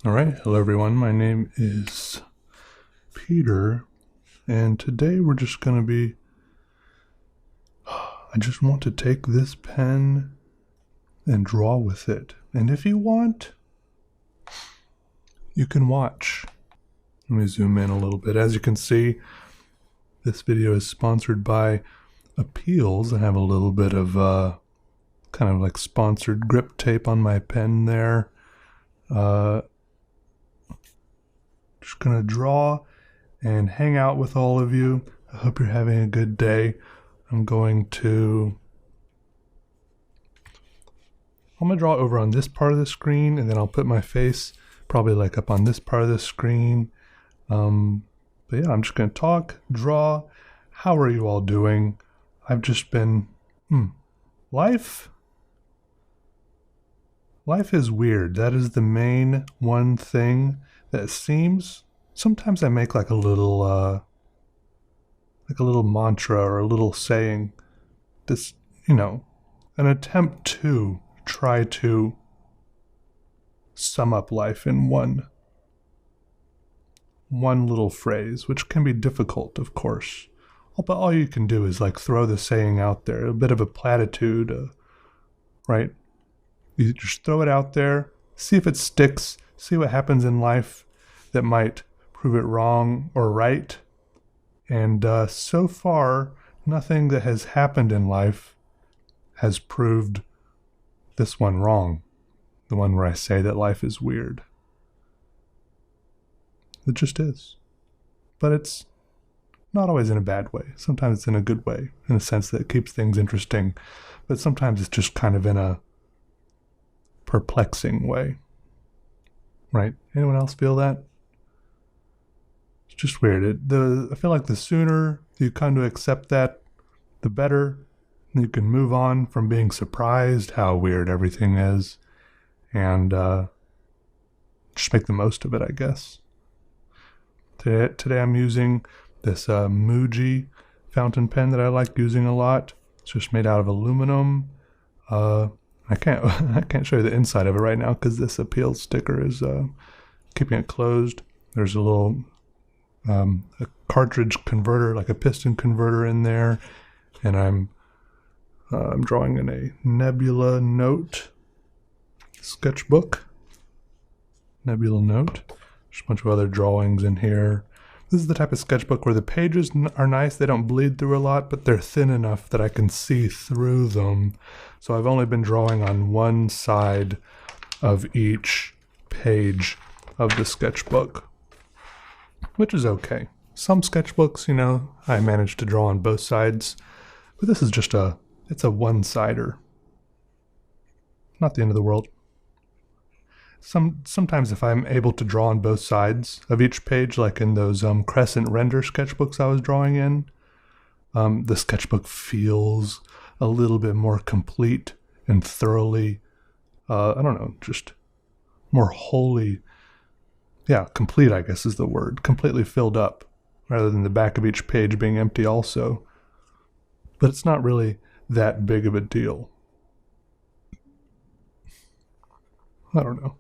All right, hello everyone. My name is Peter, and today we're just going to be... I just want to take this pen and draw with it. And if you want, you can watch. Let me zoom in a little bit. As you can see, this video is sponsored by APEALZ. I have a little bit of kind of like sponsored grip tape on my pen there. Just gonna draw and hang out with all of you. I hope you're having a good day. I'm gonna draw over on this part of the screen, and then I'll put my face probably like up on this part of the screen. But yeah, I'm just gonna talk, draw. How are you all doing? I've just been, life is weird. That is the main one thing that seems, sometimes I make like a little mantra or a little saying, this, an attempt to try to sum up life in one little phrase, which can be difficult, of course. But all you can do is like throw the saying out there, a bit of a platitude, right? You just throw it out there, see if it sticks, see what happens in life that might prove it wrong or right. And so far, nothing that has happened in life has proved this one wrong. The one where I say that life is weird. It just is. But it's not always in a bad way. Sometimes it's in a good way, in a sense that it keeps things interesting. But sometimes it's just kind of in a perplexing way. Right? Anyone else feel that? It's just weird. I feel like the sooner you come to accept that, the better. You can move on from being surprised how weird everything is, and just make the most of it, I guess. Today I'm using this Muji fountain pen that I like using a lot. It's just made out of aluminum. I can't show you the inside of it right now because this APEALZ sticker is keeping it closed. There's a little a cartridge converter, like a piston converter in there, and I'm drawing in a Nebula Note sketchbook. Nebula Note. There's a bunch of other drawings in here. This is the type of sketchbook where the pages are nice. They don't bleed through a lot, but they're thin enough that I can see through them. So I've only been drawing on one side of each page of the sketchbook, which is okay. Some sketchbooks, I manage to draw on both sides, but this is just it's a one-sider. Not the end of the world. Sometimes if I'm able to draw on both sides of each page, like in those crescent render sketchbooks I was drawing in, the sketchbook feels a little bit more complete and thoroughly, just more wholly, complete, I guess is the word, completely filled up, rather than the back of each page being empty also. But it's not really that big of a deal. I don't know.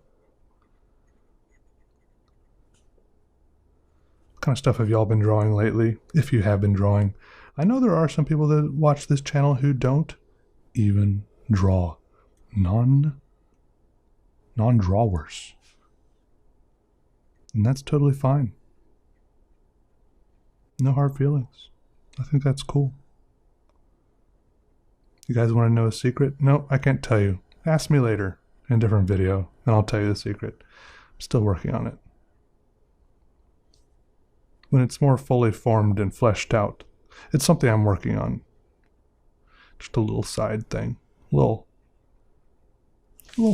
What kind of stuff have y'all been drawing lately, if you have been drawing? I know there are some people that watch this channel who don't even draw. Non-drawers. And that's totally fine. No hard feelings. I think that's cool. You guys want to know a secret? No, I can't tell you. Ask me later in a different video, and I'll tell you the secret. I'm still working on it. When it's more fully formed and fleshed out, it's something I'm working on. Just a little side thing. A little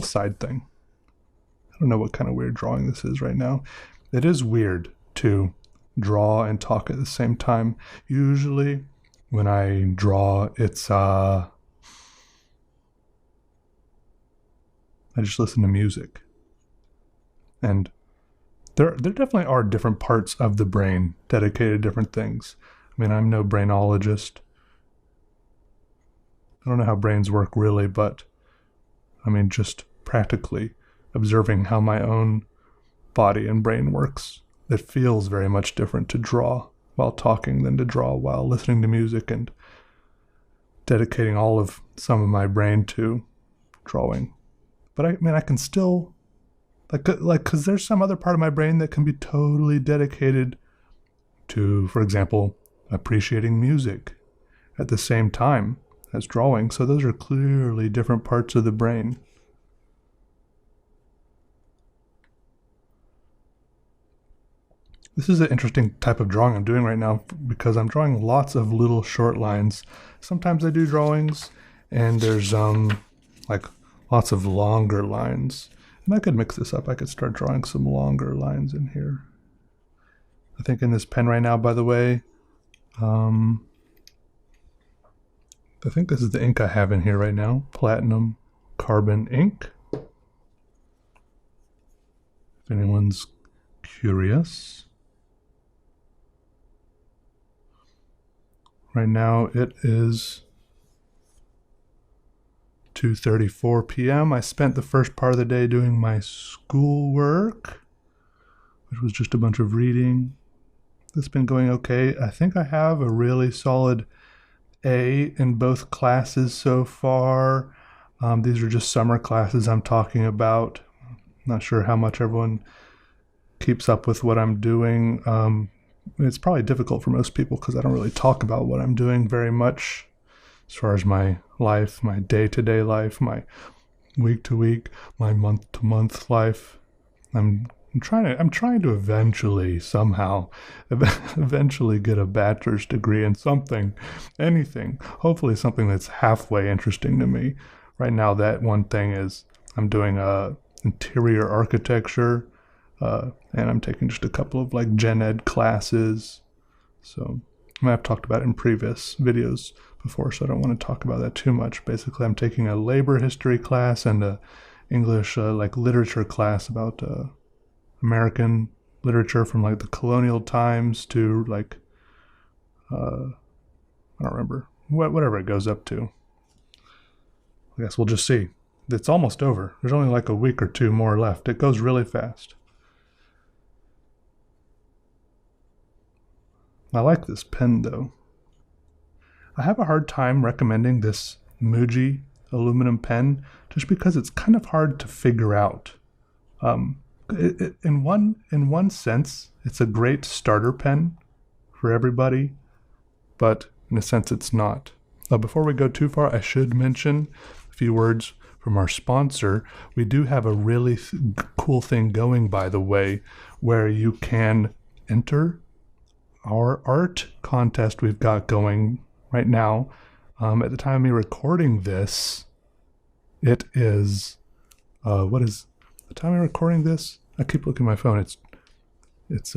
side thing. I don't know what kind of weird drawing this is right now. It is weird to draw and talk at the same time. Usually when I draw, it's I just listen to music. And there definitely are different parts of the brain dedicated to different things. I mean, I'm no brainologist. I don't know how brains work really, but I mean, just practically observing how my own body and brain works. It feels very much different to draw while talking than to draw while listening to music and dedicating all of some of my brain to drawing. But I can still, because there's some other part of my brain that can be totally dedicated to, for example, appreciating music at the same time as drawing. So those are clearly different parts of the brain. This is an interesting type of drawing I'm doing right now because I'm drawing lots of little short lines. Sometimes I do drawings and there's like lots of longer lines. And I could mix this up. I could start drawing some longer lines in here. I think in this pen right now, by the way, I think this is the ink I have in here right now. Platinum carbon ink. If anyone's curious. Right now it is 2:34 p.m. I spent the first part of the day doing my schoolwork, which was just a bunch of reading. It's been going okay. I think I have a really solid A in both classes so far. These are just summer classes I'm talking about. Not sure how much everyone keeps up with what I'm doing. It's probably difficult for most people because I don't really talk about what I'm doing very much as far as my life, my day-to-day life, my week-to-week, my month-to-month life. I'm trying to eventually somehow get a bachelor's degree in something, anything, hopefully something that's halfway interesting to me. Right now that one thing is I'm doing interior architecture, and I'm taking just a couple of like gen ed classes. So I've talked about it in previous videos before, so I don't want to talk about that too much. Basically, I'm taking a labor history class and a English like literature class about American literature from like the colonial times to like I don't remember whatever it goes up to. I guess we'll just see. It's almost over. There's only like a week or two more left. It goes really fast. I like this pen though. I have a hard time recommending this Muji aluminum pen just because it's kind of hard to figure out. In one sense, it's a great starter pen for everybody, but in a sense it's not. Before we go too far, I should mention a few words from our sponsor. We do have a really cool thing going, by the way, where you can enter our art contest we've got going right now. At the time of me recording this, it is what is the time of recording this? I keep looking at my phone. It's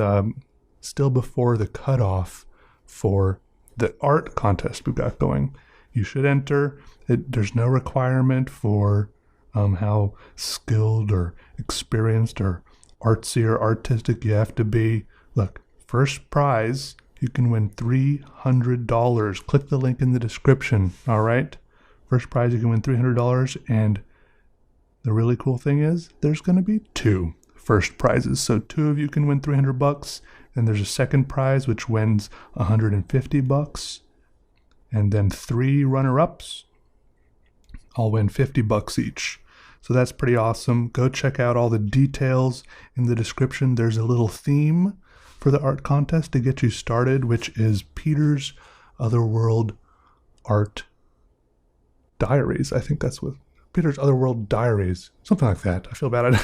still before the cutoff for the art contest we've got going. You should enter. There's no requirement for how skilled or experienced or artsy or artistic you have to be. Look, first prize, you can win $300. Click the link in the description, all right? First prize, you can win $300, and the really cool thing is there's going to be 2 first prizes. So 2 of you can win $300, and there's a second prize which wins $150, and then 3 runner-ups all win $50 each. So that's pretty awesome. Go check out all the details in the description. There's a little theme for the art contest to get you started, which is Peter's Otherworld Art Diaries. I think that's what Peter's Otherworld Diaries, something like that. I feel bad.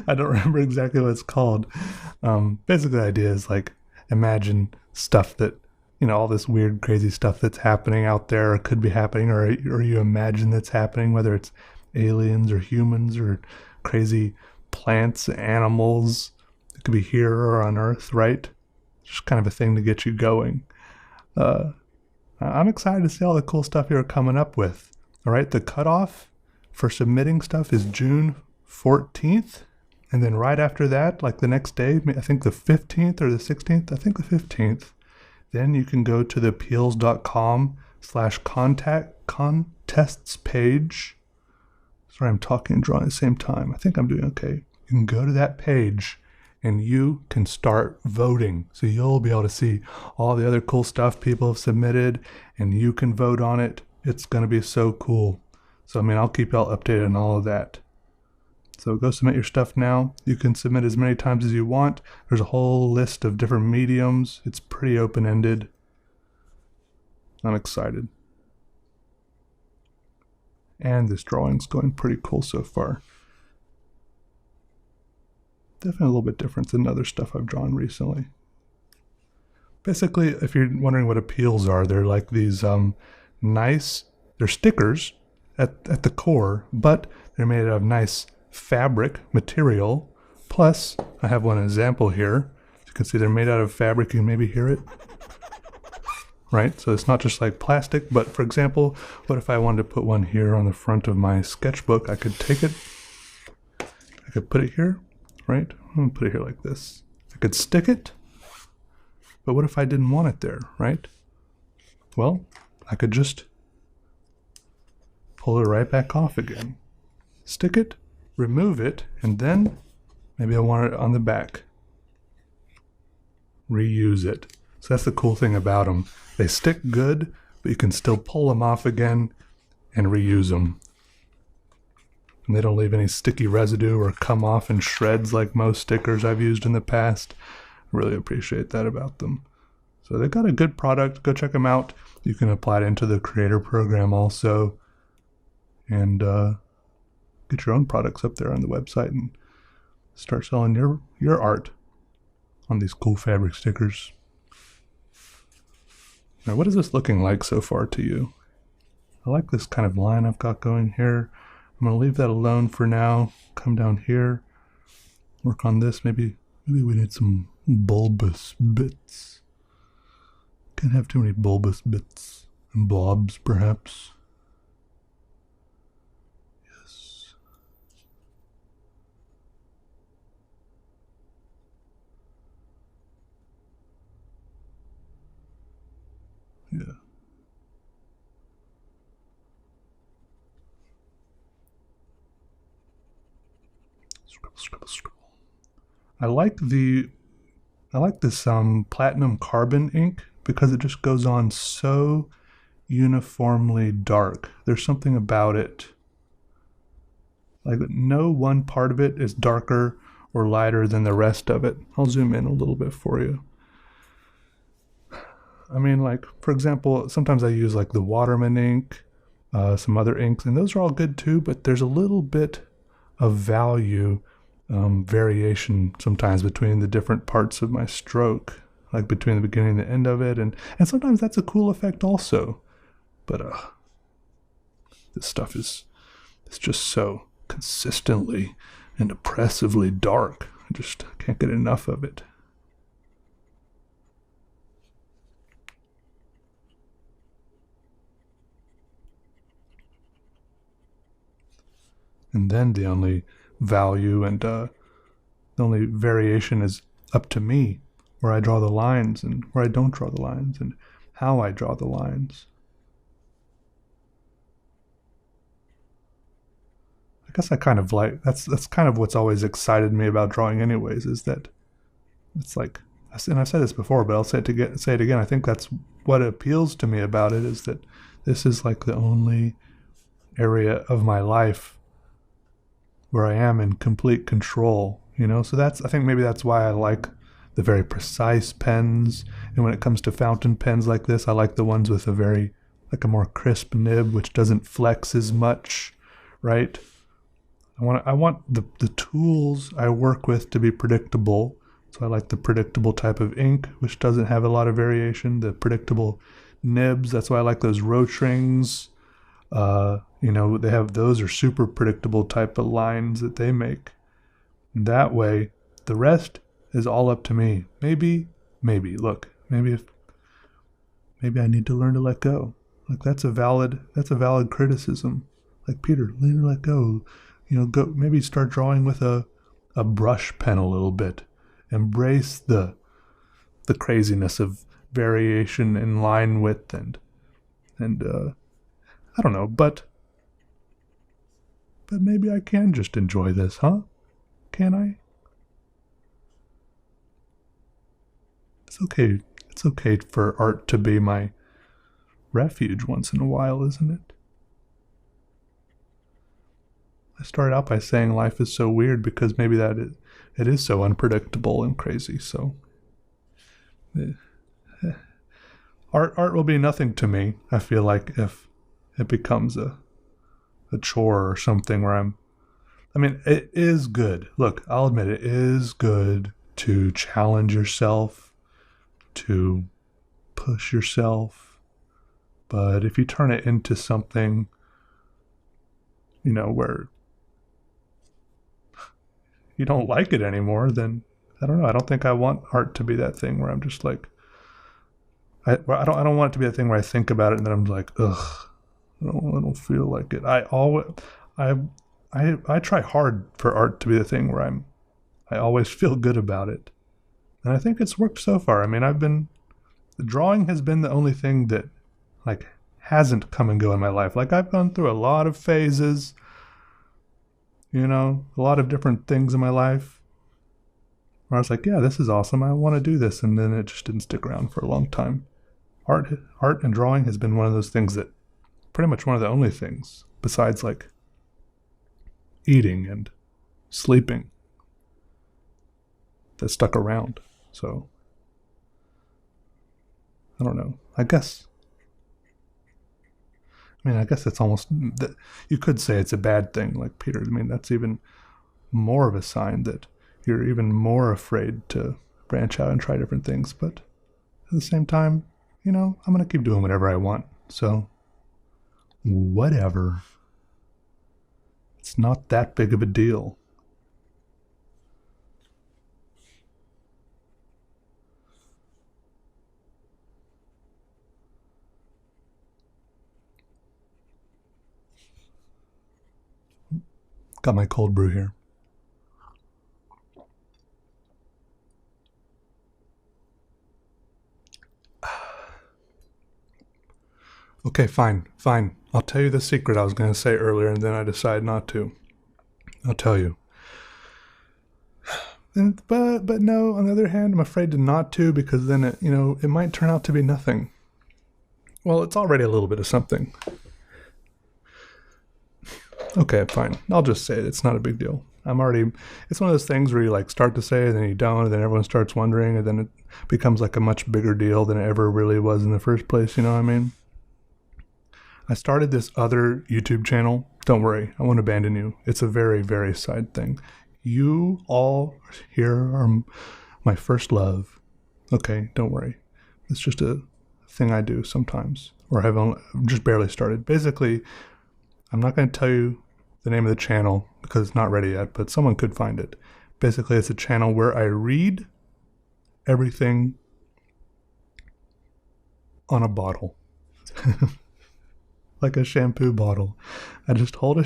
I don't remember exactly what it's called. Basically, the idea is like imagine stuff that, you know, all this weird, crazy stuff that's happening out there, or could be happening, or you imagine that's happening, whether it's aliens or humans or crazy plants, animals. It could be here or on Earth, right? Just kind of a thing to get you going. I'm excited to see all the cool stuff you're coming up with. All right, the cutoff for submitting stuff is June 14th. And then right after that, like the next day, I think the 15th or the 16th, I think the 15th, then you can go to the APEALZ.com/contests page. Sorry, I'm talking and drawing at the same time. I think I'm doing okay. you can go to that page and you can start voting. So you'll be able to see all the other cool stuff people have submitted and you can vote on it. It's going to be so cool. So, I mean, I'll keep y'all updated on all of that. So go submit your stuff now. You can submit as many times as you want. There's a whole list of different mediums. It's pretty open-ended. I'm excited. And this drawing's going pretty cool so far. Definitely a little bit different than other stuff I've drawn recently. Basically, if you're wondering what APEALZ are, they're like these they're stickers at the core, but they're made out of nice fabric material. Plus, I have one example here. As you can see, they're made out of fabric. You can maybe hear it. Right? So it's not just like plastic, but for example, what if I wanted to put one here on the front of my sketchbook? I could take it, I could put it here. Right? I'm going to put it here like this. I could stick it, but what if I didn't want it there, right? Well, I could just pull it right back off again. Stick it, remove it, and then maybe I want it on the back. Reuse it. So that's the cool thing about them. They stick good, but you can still pull them off again and reuse them. And they don't leave any sticky residue or come off in shreds like most stickers I've used in the past. I really appreciate that about them. So they've got a good product. Go check them out. You can apply it into the creator program also. And get your own products up there on the website and start selling your art on these cool fabric stickers. Now, what is this looking like so far to you? I like this kind of line I've got going here. I'm going to leave that alone for now. Come down here, work on this. Maybe we need some bulbous bits. Can't have too many bulbous bits and blobs, perhaps. Yes. Yeah. Scribble, scribble. I like this platinum carbon ink because it just goes on so uniformly dark. There's something about it. Like no one part of it is darker or lighter than the rest of it. I'll zoom in a little bit for you. I mean, like, for example, sometimes I use like the Waterman ink, some other inks, and those are all good too, but there's a little bit of value variation sometimes between the different parts of my stroke, like between the beginning and the end of it, and sometimes that's a cool effect also. But this stuff is just so consistently and oppressively dark. I just can't get enough of it. And then the only value and the only variation is up to me, where I draw the lines and where I don't draw the lines and how I draw the lines. I guess I kind of like, that's kind of what's always excited me about drawing anyways, is that it's like, and I've said this before, but I'll say it again, I think that's what appeals to me about it, is that this is like the only area of my life where I am in complete control, you know? So I think maybe that's why I like the very precise pens. And when it comes to fountain pens like this, I like the ones with a more crisp nib, which doesn't flex as much, right? I want the tools I work with to be predictable. So I like the predictable type of ink, which doesn't have a lot of variation, the predictable nibs. That's why I like those roach rings. You know, those are super predictable type of lines that they make. And that way, the rest is all up to me. Maybe I need to learn to let go. Like that's a valid criticism. Like, Peter, learn to let go. You know, maybe start drawing with a brush pen a little bit. Embrace the craziness of variation in line width and I don't know, but maybe I can just enjoy this, huh? Can I? It's okay. It's okay for art to be my refuge once in a while, isn't it? I started out by saying life is so weird because maybe it is so unpredictable and crazy. So art will be nothing to me. I feel like if it becomes a chore or something where I mean, it is good. Look, I'll admit it is good to challenge yourself, to push yourself. But if you turn it into something, where you don't like it anymore, then I don't know. I don't think I want art to be that thing where I'm just like, I don't want it to be a thing where I think about it and then I'm like, ugh, I don't feel like it. I try hard for art to be the thing where I always feel good about it. And I think it's worked so far. I mean, the drawing has been the only thing that like hasn't come and go in my life. Like I've gone through a lot of phases, a lot of different things in my life where I was like, yeah, this is awesome. I want to do this. And then it just didn't stick around for a long time. Art and drawing has been one of those things that pretty much one of the only things besides like eating and sleeping that stuck around. So I don't know. I guess it's almost, you could say it's a bad thing, like Peter. I mean, that's even more of a sign that you're even more afraid to branch out and try different things. But at the same time, I'm going to keep doing whatever I want. So whatever. It's not that big of a deal. Got my cold brew here. Okay, fine. I'll tell you the secret I was going to say earlier, and then I decided not to. I'll tell you. But no, on the other hand, I'm afraid to not to, because then it might turn out to be nothing. Well, it's already a little bit of something. Okay, fine. I'll just say it. It's not a big deal. It's one of those things where you like start to say it, and then you don't, and then everyone starts wondering, and then it becomes like a much bigger deal than it ever really was in the first place, you know what I mean? I started this other YouTube channel. Don't worry, I won't abandon you. It's a very, very side thing. You all here are my first love. Okay, don't worry. It's just a thing I do sometimes, or I've just barely started. Basically, I'm not going to tell you the name of the channel because it's not ready yet, but someone could find it. Basically, it's a channel where I read everything on a bottle. Like a shampoo bottle. I just hold I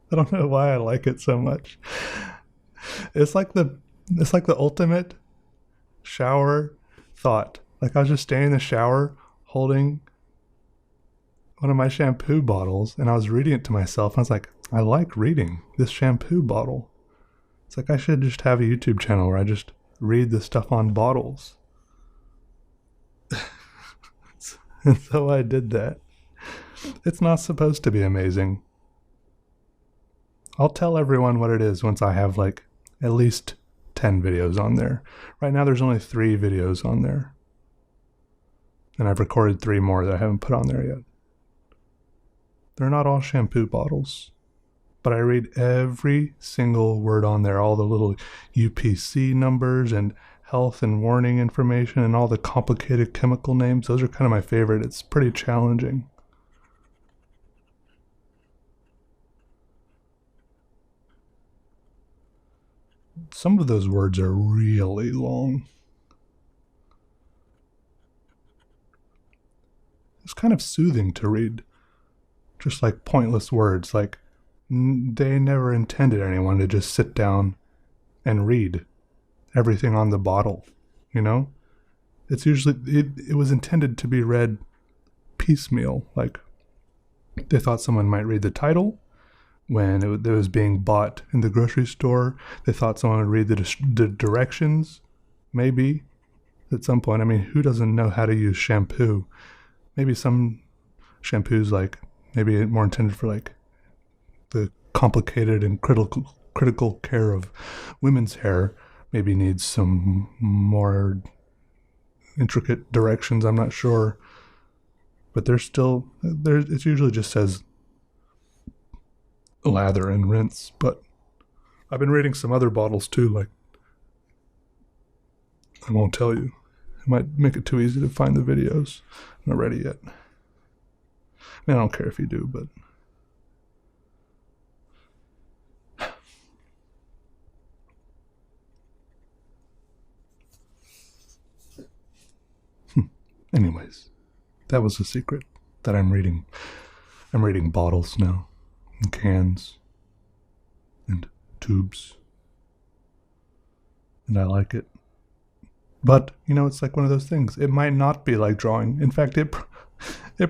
don't know why I like it so much. It's like the ultimate shower thought. Like I was just standing in the shower holding one of my shampoo bottles and I was reading it to myself. And I was like, I like reading this shampoo bottle. It's like I should just have a YouTube channel where I just read the stuff on bottles. And so I did that. It's not supposed to be amazing. I'll tell everyone what it is once I have like at least 10 videos on there. Right now there's only 3 videos on there. And I've recorded 3 more that I haven't put on there yet. They're not all shampoo bottles. But I read every single word on there, all the little UPC numbers and health and warning information and all the complicated chemical names. Those are kind of my favorite. It's pretty challenging. Some of those words are really long. It's kind of soothing to read. Just like pointless words, like they never intended anyone to just sit down and read everything on the bottle, It's usually, it was intended to be read piecemeal. Like they thought someone might read the title, when it was being bought in the grocery store. They thought someone would read the directions, maybe, at some point. I mean, who doesn't know how to use shampoo? Maybe some shampoos, like, maybe more intended for, like, the complicated and critical care of women's hair, maybe needs some more intricate directions, I'm not sure. But there's still, it usually just says lather and rinse. But I've been reading some other bottles too, like, I won't tell you. It might make it too easy to find the videos. I'm not ready yet. I mean, I don't care if you do, but anyways, that was the secret that I'm reading. I'm reading bottles now, and cans, and tubes, and I like it. But, you know, it's like one of those things. It might not be like drawing. In fact, it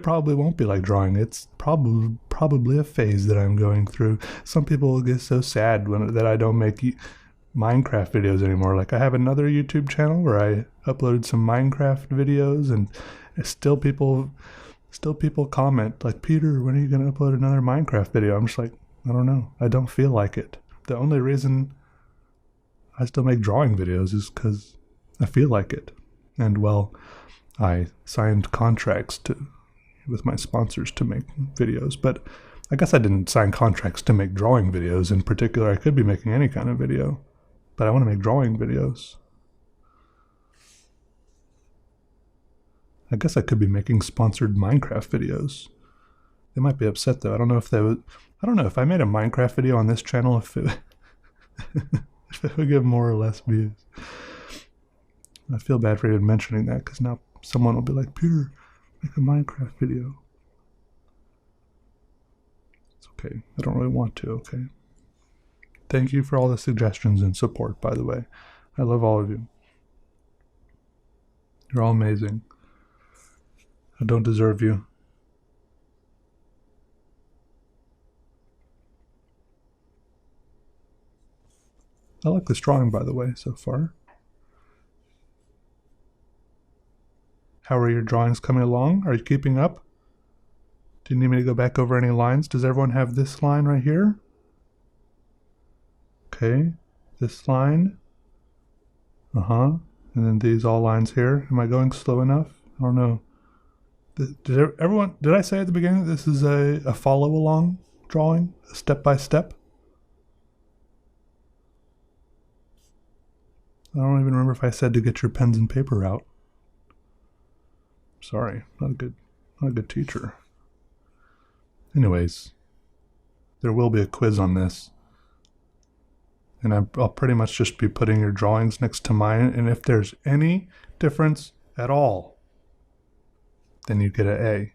probably won't be like drawing. It's probably a phase that I'm going through. Some people get so sad that I don't make Minecraft videos anymore. Like, I have another YouTube channel where I uploaded some Minecraft videos, and still people comment like, Peter, when are you going to upload another Minecraft video? I'm just like, I don't know. I don't feel like it. The only reason I still make drawing videos is because I feel like it. And, well, I signed contracts with my sponsors to make videos, but I guess I didn't sign contracts to make drawing videos in particular. I could be making any kind of video, but I want to make drawing videos. I guess I could be making sponsored Minecraft videos. They might be upset though. I don't know if I made a Minecraft video on this channel, if it if it would get more or less views. I feel bad for even mentioning that, because now someone will be like, Peter, make a Minecraft video. It's okay. I don't really want to, okay? Thank you for all the suggestions and support, by the way. I love all of you. You're all amazing. I don't deserve you. I like this drawing, by the way, so far. How are your drawings coming along? Are you keeping up? Do you need me to go back over any lines? Does everyone have this line right here? Okay, this line. And then these all lines here. Am I going slow enough? I don't know. Did I say at the beginning that this is a follow-along drawing? A step-by-step? I don't even remember if I said to get your pens and paper out. Sorry, not a good teacher. Anyways, there will be a quiz on this. And I'll pretty much just be putting your drawings next to mine. And if there's any difference at all, then you get an A.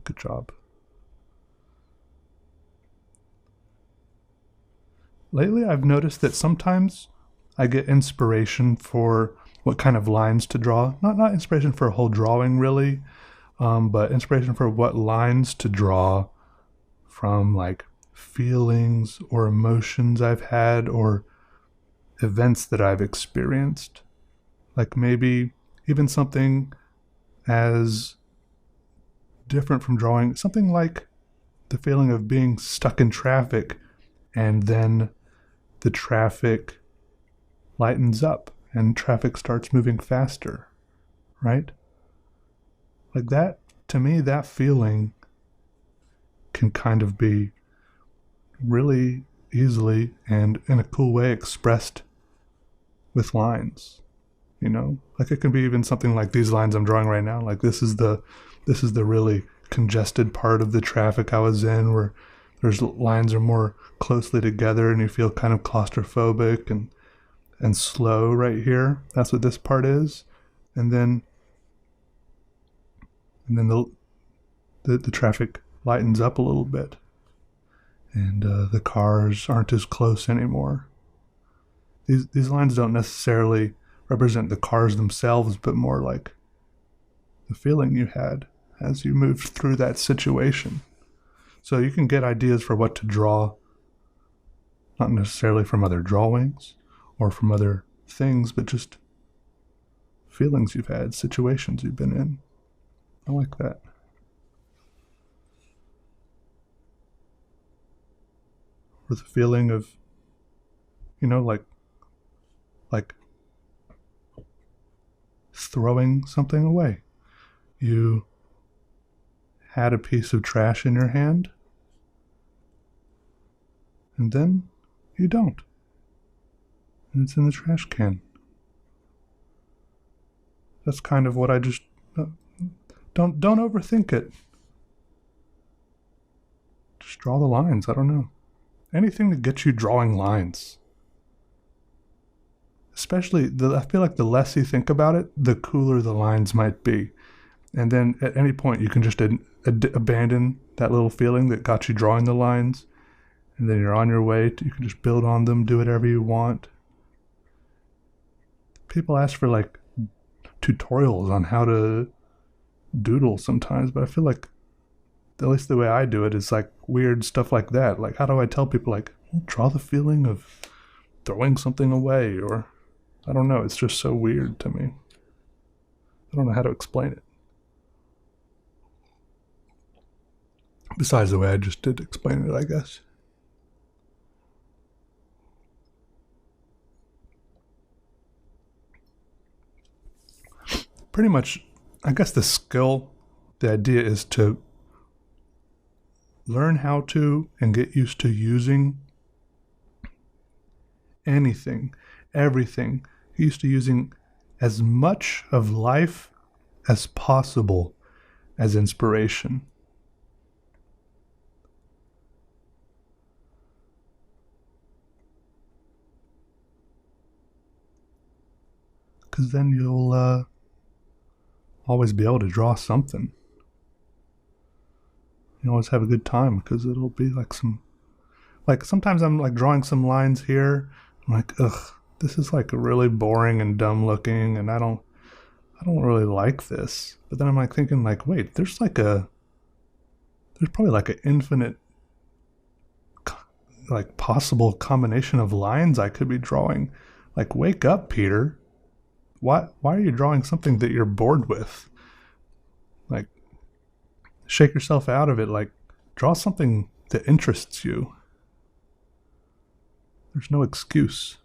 Good job. Lately, I've noticed that sometimes I get inspiration for what kind of lines to draw. Not inspiration for a whole drawing, really, but inspiration for what lines to draw from, like, feelings or emotions I've had or events that I've experienced. Like, maybe even something as different from drawing, something like the feeling of being stuck in traffic, and then the traffic lightens up and traffic starts moving faster, right? Like that, to me, that feeling can kind of be really easily and in a cool way expressed with lines, you know? Like, it can be even something like these lines I'm drawing right now. Like, this is the really congested part of the traffic I was in, where there's lines are more closely together and you feel kind of claustrophobic and slow right here. That's what this part is. And then the traffic lightens up a little bit, and the cars aren't as close anymore. These lines don't necessarily represent the cars themselves, but more like the feeling you had as you moved through that situation. So you can get ideas for what to draw, not necessarily from other drawings or from other things, but just feelings you've had, situations you've been in. I like that. Or the feeling of, like throwing something away. You had a piece of trash in your hand, and then you don't. And it's in the trash can. That's kind of what I just... Don't overthink it. Just draw the lines. I don't know. Anything to get you drawing lines. Especially, I feel like the less you think about it, the cooler the lines might be. And then at any point, you can just abandon that little feeling that got you drawing the lines. And then you're on your way. You can just build on them, do whatever you want. People ask for like tutorials on how to doodle sometimes, but I feel like, at least the way I do it, is like weird stuff like that. Like, how do I tell people, like, draw the feeling of throwing something away? Or, I don't know, it's just so weird to me. I don't know how to explain it. Besides the way I just did explain it, I guess. Pretty much, I guess the idea is to learn how to and get used to using anything, everything. Get used to using as much of life as possible as inspiration. Because then you'll always be able to draw something. You always have a good time because it'll be like sometimes I'm like drawing some lines here. I'm like, ugh, this is like really boring and dumb looking, and I don't really like this. But then I'm like thinking like, wait, there's probably like an infinite like possible combination of lines I could be drawing. Like, wake up, Peter. Why are you drawing something that you're bored with? Like, shake yourself out of it. Like, draw something that interests you. There's no excuse.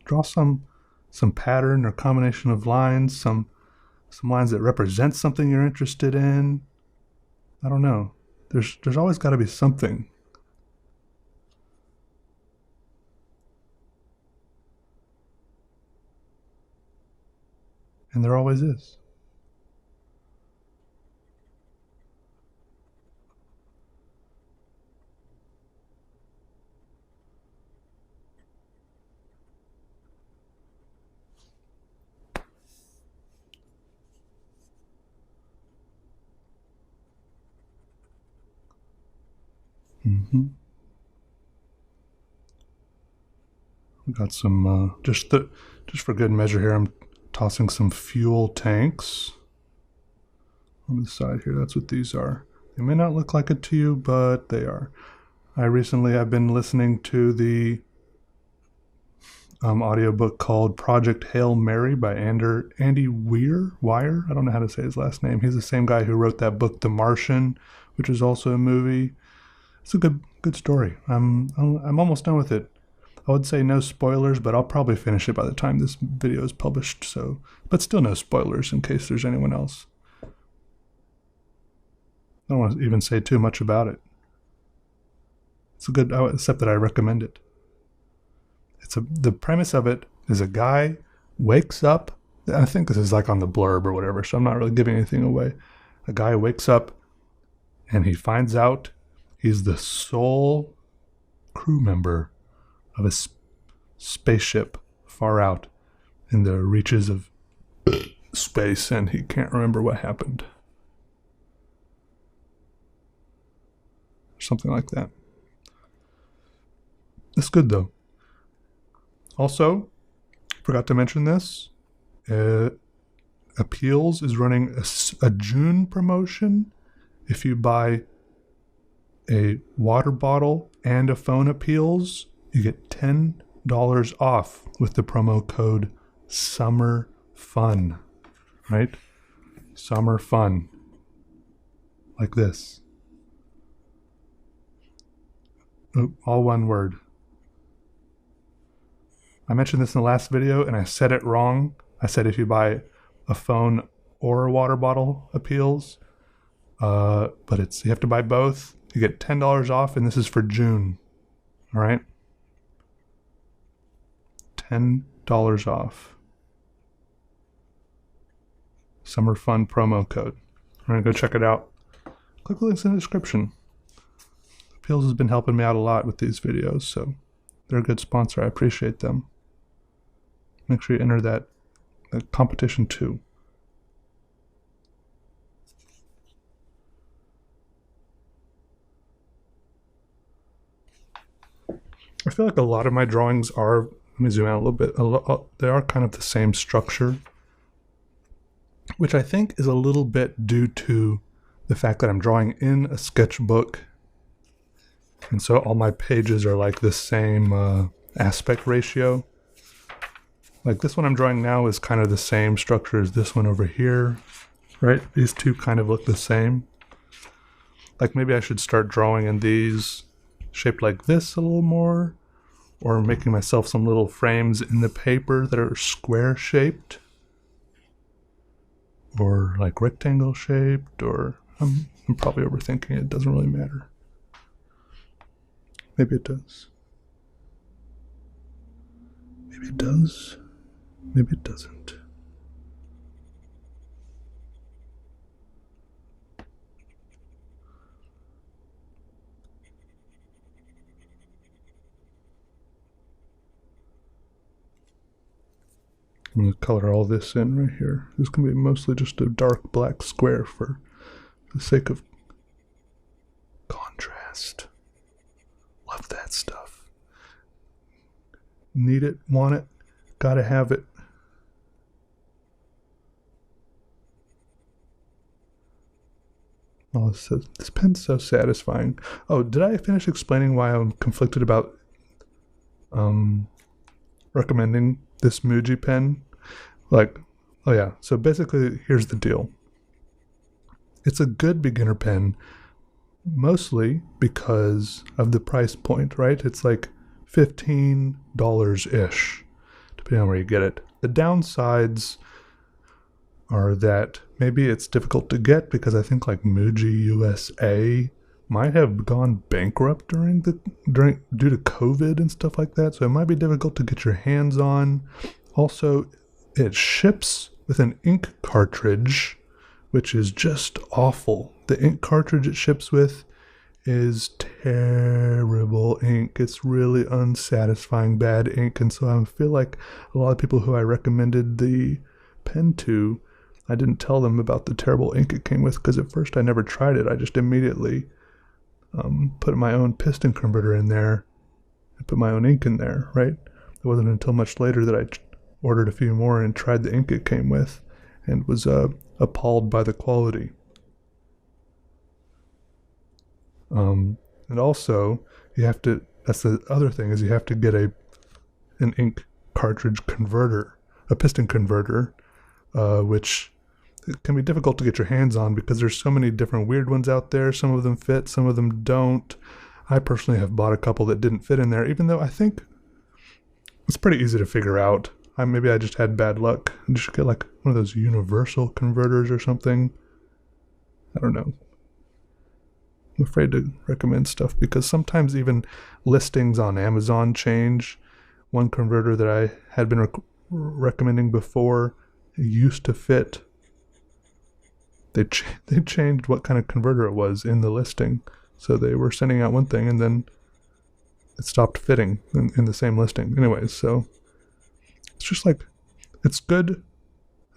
Draw some pattern or combination of lines, some lines that represent something you're interested in. I don't know. There's always got to be something. And there always is. We got some just for good measure here, I'm tossing some fuel tanks on the side here. That's what these are. They may not look like it to you, but they are. I recently have been listening to the audiobook called Project Hail Mary by Andy Weir. I don't know how to say his last name. He's the same guy who wrote that book The Martian, which is also a movie. It's a good story. I'm almost done with it. I would say no spoilers, but I'll probably finish it by the time this video is published. So, but still no spoilers in case there's anyone else. I don't want to even say too much about it. It's a good, except that I recommend it. The premise of it is a guy wakes up. I think this is like on the blurb or whatever, so I'm not really giving anything away. A guy wakes up and he finds out he's the sole crew member of a spaceship far out in the reaches of space, and he can't remember what happened. Something like that. It's good though. Also, forgot to mention this. APEALZ is running a June promotion. If you buy a water bottle and a phone APEALZ, you get $10 off with the promo code SUMMERFUN, right? Summer fun. Like this. All one word. I mentioned this in the last video and I said it wrong. I said if you buy a phone or a water bottle APEALZ, but you have to buy both. You get $10 off, and this is for June. All right? $10 off. Summer Fun promo code. All right, go check it out. Click the links in the description. APEALZ has been helping me out a lot with these videos, so they're a good sponsor. I appreciate them. Make sure you enter that competition too. I feel like a lot of my drawings are, let me zoom out a little bit, they are kind of the same structure, which I think is a little bit due to the fact that I'm drawing in a sketchbook, and so all my pages are like the same aspect ratio. Like this one I'm drawing now is kind of the same structure as this one over here, right? These two kind of look the same. Like maybe I should start drawing in these shaped like this a little more, or making myself some little frames in the paper that are square shaped, or like rectangle shaped, or I'm probably overthinking it. It doesn't really matter. Maybe it does. Maybe it does. Maybe it doesn't. I'm going to color all this in right here. This is going to be mostly just a dark black square for the sake of contrast. Love that stuff. Need it, want it, gotta have it. Oh, this pen's so satisfying. Oh, did I finish explaining why I'm conflicted about recommending this Muji pen? Like, oh yeah, so basically here's the deal. It's a good beginner pen, mostly because of the price point, right? It's like $15-ish, depending on where you get it. The downsides are that maybe it's difficult to get because I think like Muji USA might have gone bankrupt due to COVID and stuff like that, so it might be difficult to get your hands on. Also, it ships with an ink cartridge, which is just awful. The ink cartridge it ships with is terrible ink. It's really unsatisfying bad ink, and so I feel like a lot of people who I recommended the pen to, I didn't tell them about the terrible ink it came with, because at first I never tried it. I just immediately put my own piston converter in there and put my own ink in there, right? It wasn't until much later that I ordered a few more and tried the ink it came with and was appalled by the quality. And also, you have to, that's the other thing, is you have to get an ink cartridge converter, a piston converter, which it can be difficult to get your hands on because there's so many different weird ones out there. Some of them fit, some of them don't. I personally have bought a couple that didn't fit in there, even though I think it's pretty easy to figure out. Maybe I just had bad luck. I just get like one of those universal converters or something. I don't know. I'm afraid to recommend stuff because sometimes even listings on Amazon change. One converter that I had been recommending before used to fit. They changed what kind of converter it was in the listing. So they were sending out one thing and then it stopped fitting in the same listing. Anyways, so it's just like, it's good.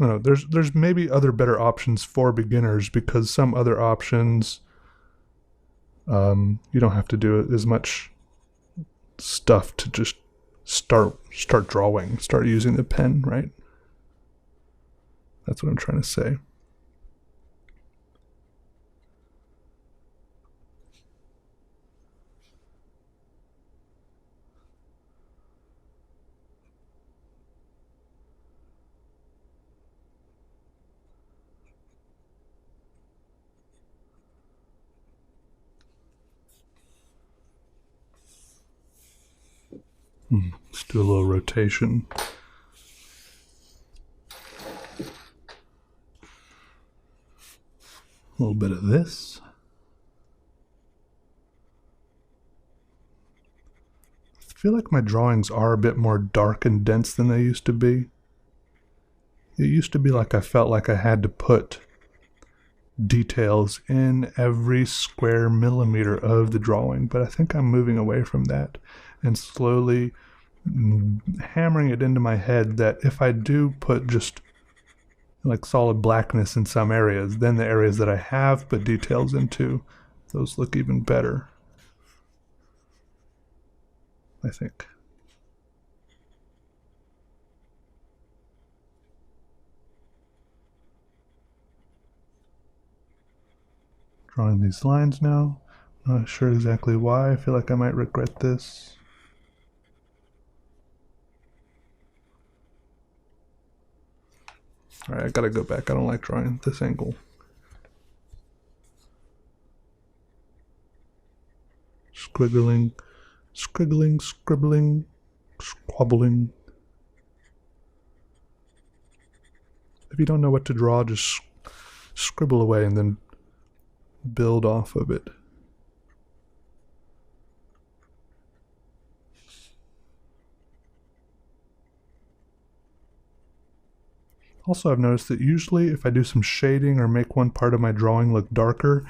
I don't know, there's maybe other better options for beginners because some other options, you don't have to do as much stuff to just start drawing, start using the pen, right? That's what I'm trying to say. Let's do a little rotation. A little bit of this. I feel like my drawings are a bit more dark and dense than they used to be. It used to be like I felt like I had to put details in every square millimeter of the drawing, but I think I'm moving away from that and slowly hammering it into my head that if I do put just like solid blackness in some areas, then the areas that I have put details into, those look even better, I think. Drawing these lines now. Not sure exactly why. I feel like I might regret this. Alright, I gotta go back. I don't like drawing at this angle. Squiggling, scribbling, squabbling. If you don't know what to draw, just scribble away and then build off of it. Also, I've noticed that usually if I do some shading or make one part of my drawing look darker,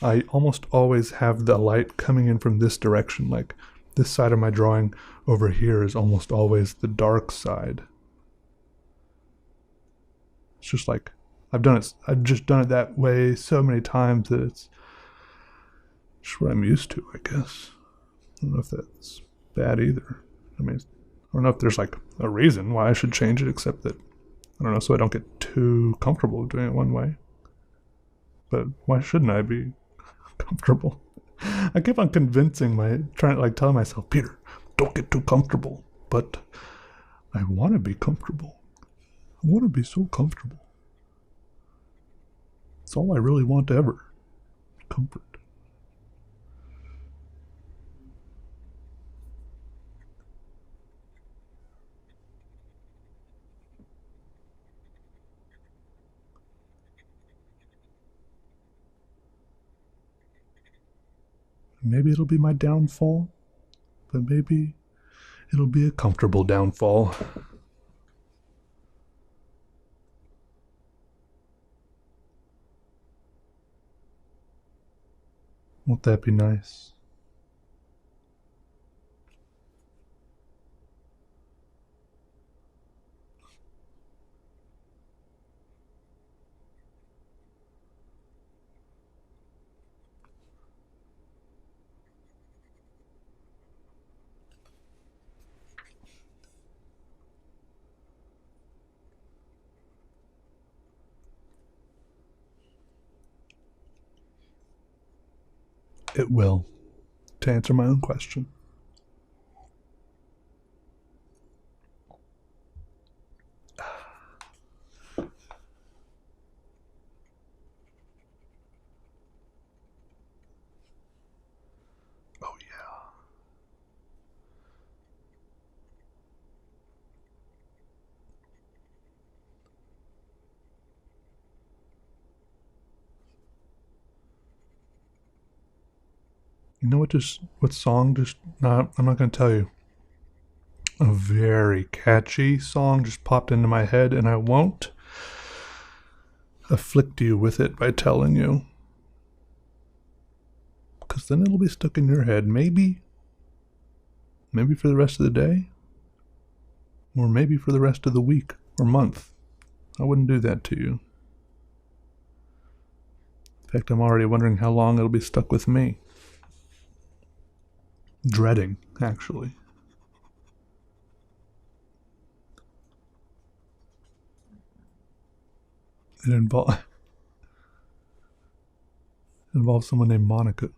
I almost always have the light coming in from this direction. Like this side of my drawing over here is almost always the dark side. It's just like I've just done it that way so many times that it's just what I'm used to, I guess. I don't know if that's bad either. I mean, I don't know if there's like a reason why I should change it, except that, I don't know, so I don't get too comfortable doing it one way. But why shouldn't I be comfortable? I keep on telling myself, Peter, don't get too comfortable. But I want to be comfortable. I want to be so comfortable. It's all I really want ever. Comfort. Maybe it'll be my downfall, but maybe it'll be a comfortable downfall. Won't that be nice? It will, to answer my own question. Oh yeah. You know what song I'm not going to tell you. A very catchy song just popped into my head, and I won't afflict you with it by telling you. Because then it'll be stuck in your head. Maybe for the rest of the day. Or maybe for the rest of the week or month. I wouldn't do that to you. In fact, I'm already wondering how long it'll be stuck with me. Dreading, actually. It involves someone named Monica.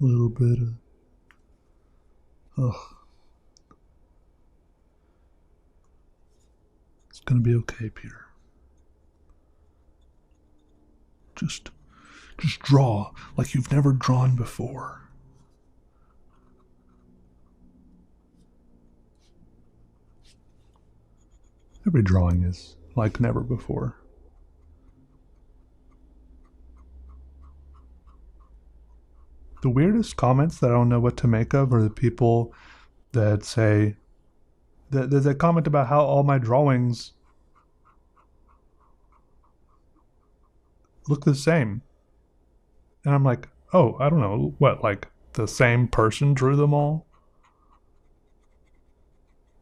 A little bit of... Ugh. It's gonna be okay, Peter. Just draw like you've never drawn before. Every drawing is like never before. The weirdest comments that I don't know what to make of are the people that say that comment about how all my drawings look the same. And I'm like, oh, I don't know, what, like the same person drew them all?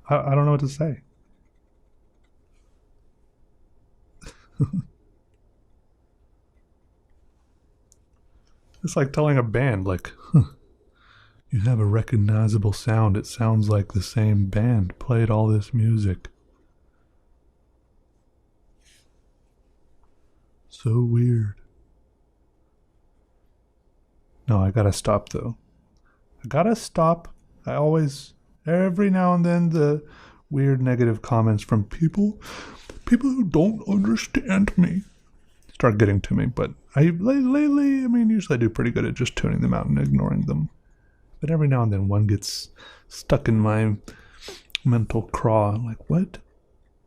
I don't know what to say. It's like telling a band, like, you have a recognizable sound. It sounds like the same band played all this music. So weird. No, I gotta stop though. I gotta stop. I always, every now and then, the weird negative comments from people who don't understand me start getting to me. But lately, I mean, usually I do pretty good at just tuning them out and ignoring them. But every now and then one gets stuck in my mental craw. I'm like, what?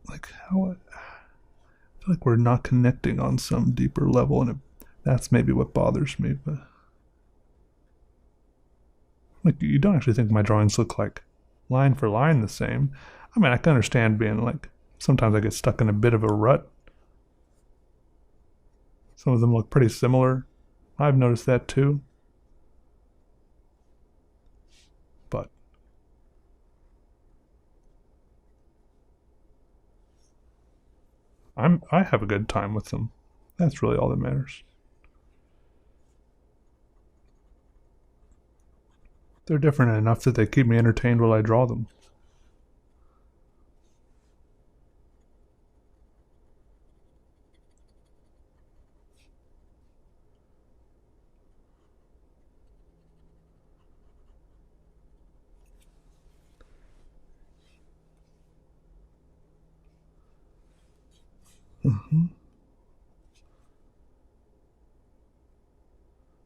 Like, how? I feel like we're not connecting on some deeper level, and that's maybe what bothers me. But like, you don't actually think my drawings look like line for line the same. I mean, I can understand being like, sometimes I get stuck in a bit of a rut. Some of them look pretty similar. I've noticed that too. But I have a good time with them. That's really all that matters. They're different enough that they keep me entertained while I draw them.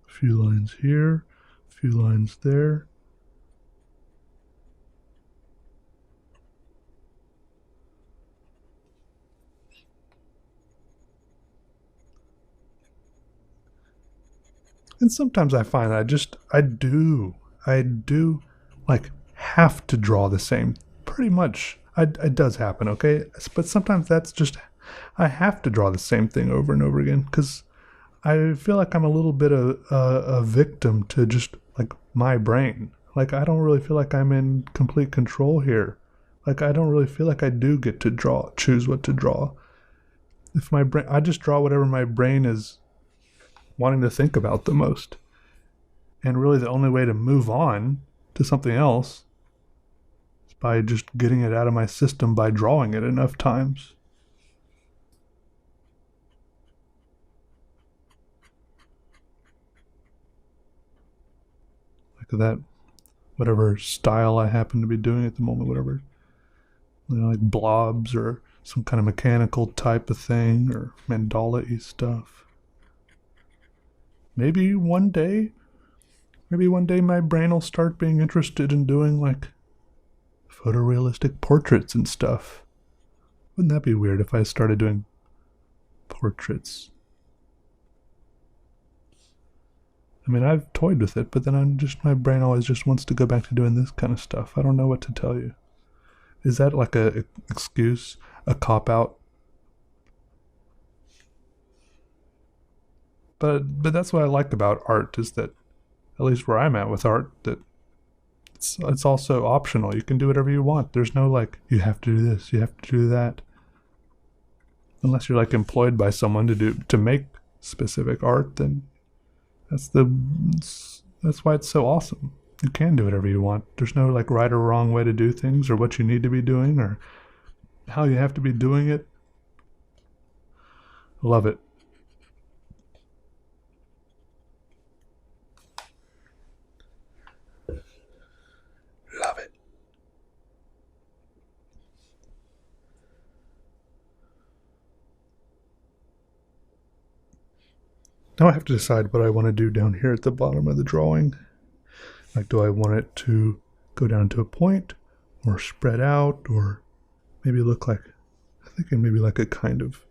A few lines here, a few lines there. And sometimes I find that I do like have to draw the same, pretty much. It does happen, okay? But sometimes that's just, I have to draw the same thing over and over again because I feel like I'm a little bit a victim to just like my brain. Like, I don't really feel like I'm in complete control here. Like, I don't really feel like I do get to choose what to draw. If my brain, I just draw whatever my brain is wanting to think about the most. And really the only way to move on to something else is by just getting it out of my system by drawing it enough times. Like that, whatever style I happen to be doing at the moment, whatever, like blobs or some kind of mechanical type of thing or mandala-y stuff. Maybe one day my brain will start being interested in doing like photorealistic portraits and stuff. Wouldn't that be weird if I started doing portraits? I mean, I've toyed with it, but then my brain always just wants to go back to doing this kind of stuff. I don't know what to tell you. Is that like a excuse, a cop-out? But that's what I like about art, is that, at least where I'm at with art, that it's also optional. You can do whatever you want. There's no like, you have to do this, you have to do that. Unless you're like employed by someone to make specific art, then that's why it's so awesome. You can do whatever you want. There's no like right or wrong way to do things, or what you need to be doing, or how you have to be doing it. Love it. Love it. Now I have to decide what I want to do down here at the bottom of the drawing. Like, do I want it to go down to a point, or spread out, or maybe look like, I'm thinking maybe like a kind of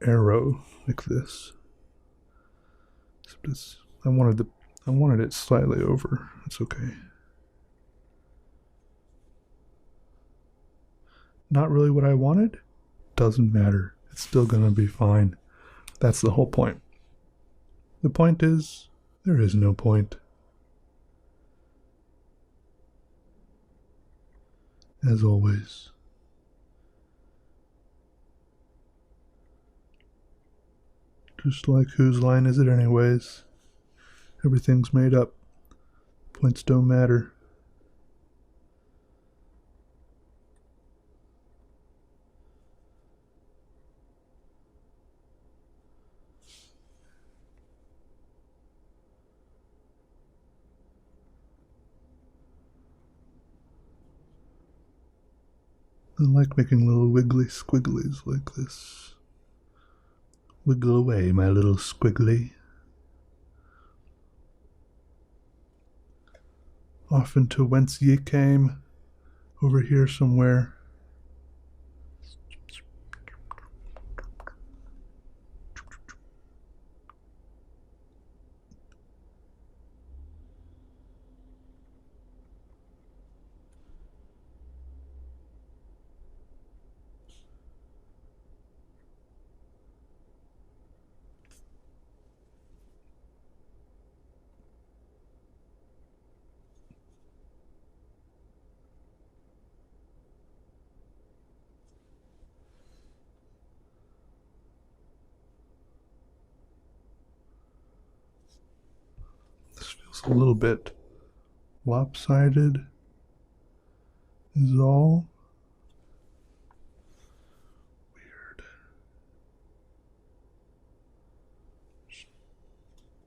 arrow like this. I wanted it slightly over. That's okay. Not really what I wanted? Doesn't matter. It's still gonna be fine. That's the whole point. The point is, there is no point. As always. Just like whose line is it anyways? Everything's made up. Points don't matter. I like making little wiggly squigglies like this. Wiggle away, my little squiggly. Off into whence ye came, over here somewhere. This feels a little bit lopsided, is all. Weird. Just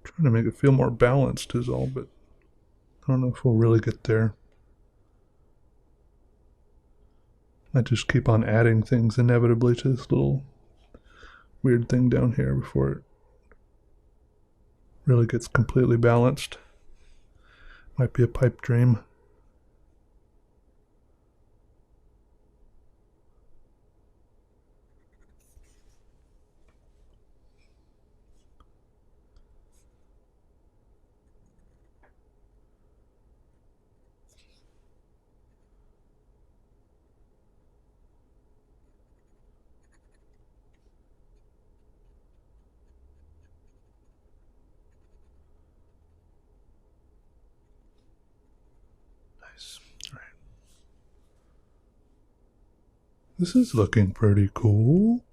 trying to make it feel more balanced is all, but I don't know if we'll really get there. I just keep on adding things inevitably to this little weird thing down here before it really gets completely balanced. Might be a pipe dream. All right. This is looking pretty cool.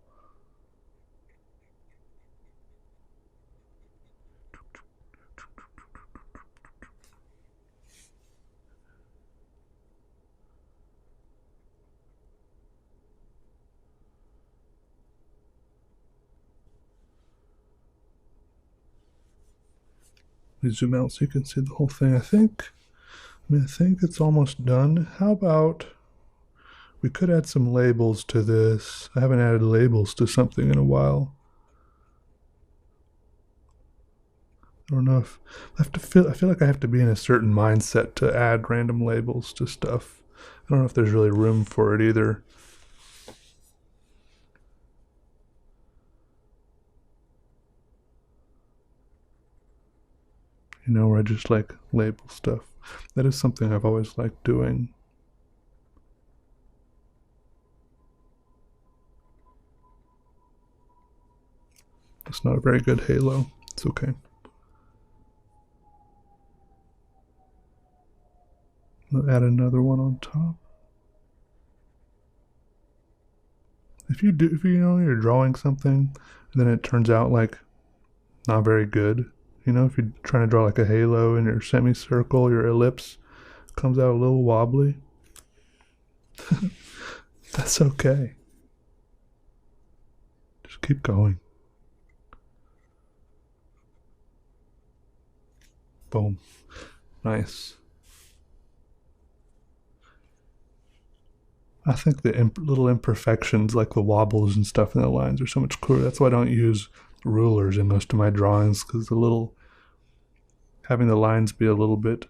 Let me zoom out so you can see the whole thing. I think it's almost done. How about we could add some labels to this? I haven't added labels to something in a while. I don't know if I feel like I have to be in a certain mindset to add random labels to stuff. I don't know if there's really room for it either. You know, where I just like label stuff. That is something I've always liked doing. It's not a very good halo. It's okay. I'll add another one on top. If you know you're drawing something and then it turns out like not very good, you know, if you're trying to draw like a halo and your semicircle, your ellipse comes out a little wobbly, that's okay. Just keep going. Boom. Nice. I think the little imperfections like the wobbles and stuff in the lines are so much cooler. That's why I don't use rulers in most of my drawings because having the lines be a little bit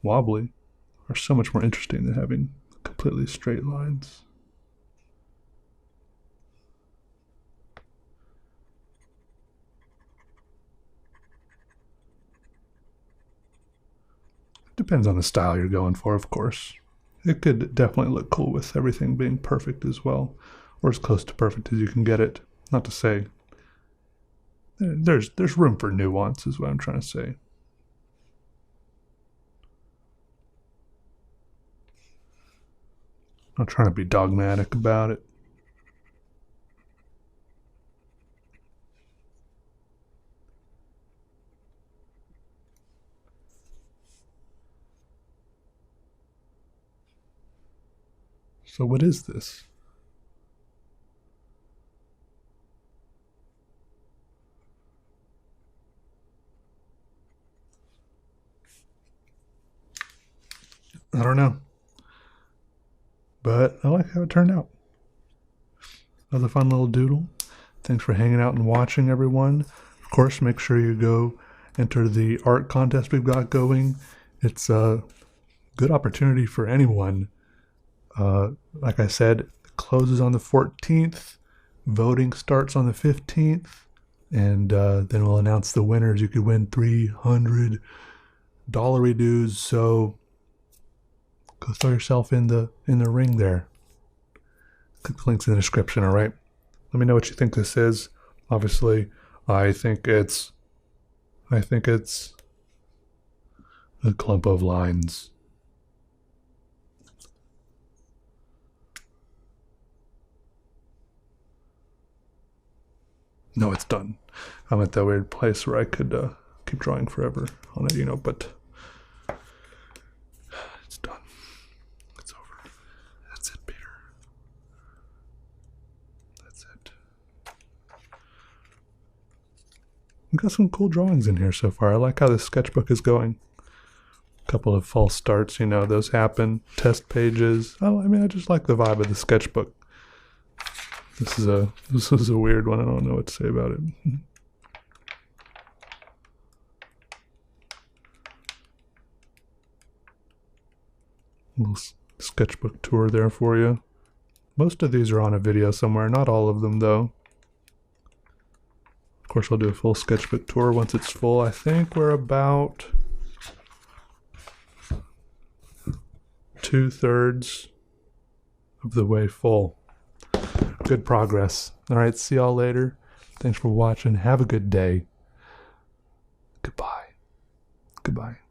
wobbly are so much more interesting than having completely straight lines. Depends on the style you're going for, of course. It could definitely look cool with everything being perfect as well, or as close to perfect as you can get it. Not to say there's room for nuance is what I'm trying to say. I'm not trying to be dogmatic about it. So what is this? I don't know. But I like how it turned out. Another fun little doodle. Thanks for hanging out and watching, everyone. Of course, make sure you go enter the art contest we've got going. It's a good opportunity for anyone. Like I said, it closes on the 14th. Voting starts on the 15th. And then we'll announce the winners. You could win $300 dues. So go throw yourself in the ring there. Click the links in the description, all right? Let me know what you think this is. Obviously, I think it's a clump of lines. No, it's done. I'm at that weird place where I could keep drawing forever on it, you know, but it's done. It's over. That's it, Peter. That's it. We've got some cool drawings in here so far. I like how this sketchbook is going. A couple of false starts, you know, those happen. Test pages. Oh, I mean, I just like the vibe of the sketchbook. This is a weird one. I don't know what to say about it. Little sketchbook tour there for you. Most of these are on a video somewhere, not all of them though. Of course, I'll do a full sketchbook tour once it's full. I think we're about 2/3 of the way full. Good progress. All right, see y'all later. Thanks for watching. Have a good day. Goodbye. Goodbye.